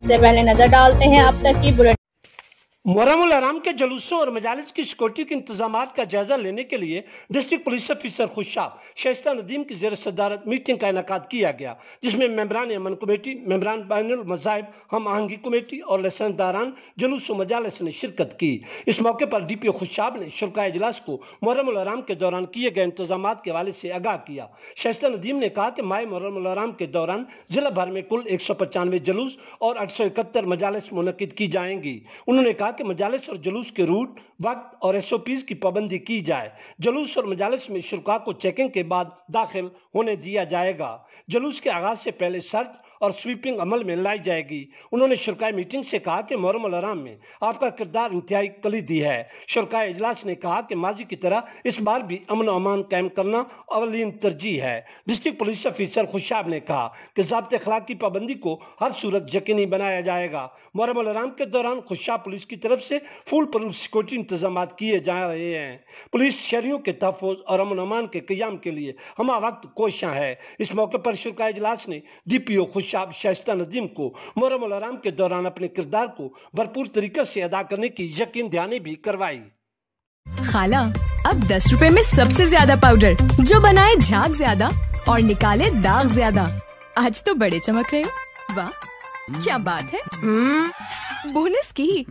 से पहले नजर डालते हैं अब तक की बुलेटिन। मुहर्रम हराम के जुलूसों और मजालिस की सिक्योरिटी के इंतजामात का जायजा लेने के लिए district police officer Khushab Shaista Nadeem की ज़ेर सदारत मीटिंग का इनेकाद किया गया, जिसमें मेंबरान अमन कमेटी, मेंबरान बैनुल मज़ाहिब हम आहंगी कमेटी और लसनदारान जुलूस व मजालिस ने शिरकत की। इस मौके पर DPO खुशाब ने शुरका इजलास को मुहर्रम हराम के दौरान किए गए इंतजामात के हवाले से आगाह किया। शाइस्ता नदीम ने कहा कि माह मुहर्रम हराम के दौरान जिला भर में कुल 195 जुलूस और 871 मजालिस मुनक्किद की जाएंगी। उन्होंने कहा कि मजालिस और जुलूस के रूट, वक्त और SOPs की पाबंदी की जाए। जुलूस और मजालिस में शुरका को चेकिंग के बाद दाखिल होने दिया जाएगा। जुलूस के आगाज से पहले सर्च और स्वीपिंग अमल में लाई जाएगी। उन्होंने शुरकाए मीटिंग से कहा कि मुहर्रम हराम में आपका किरदार इंतहाई कलीदी है। शुरकाए इजलास ने कहा कि माजी की तरह इस बार भी अमन और अमान कायम करना अवलीन तरजीह है। डिस्ट्रिक्ट पुलिस ऑफिसर खुशाब ने कहा कि ज़ाब्ते अखलाक की पाबंदी को हर सूरत यकीनी बनाया जाएगा। मुहर्रम हराम के दौरान खुशाब पुलिस की तरफ से फुल प्रूफ सिक्योरिटी इंतजाम किए जा रहे हैं। पुलिस शहरियों के तहफ़्फ़ुज़ और अमन अमान के क़याम के लिए हमा वक्त कोशियाँ है। इस मौके पर शुरकाए इजलास ने DPO खुशाब शाइस्ता नदीम को मुहर्रम हराम के दौरान अपने किरदार को भरपूर तरीके से अदा करने की यकीन दहानी भी करवाई। खाला, अब 10 रुपए में सबसे ज्यादा पाउडर, जो बनाए झाग ज्यादा और निकाले दाग ज्यादा। आज तो बड़े चमक रहे हो। वाह, क्या बात है। बोनस की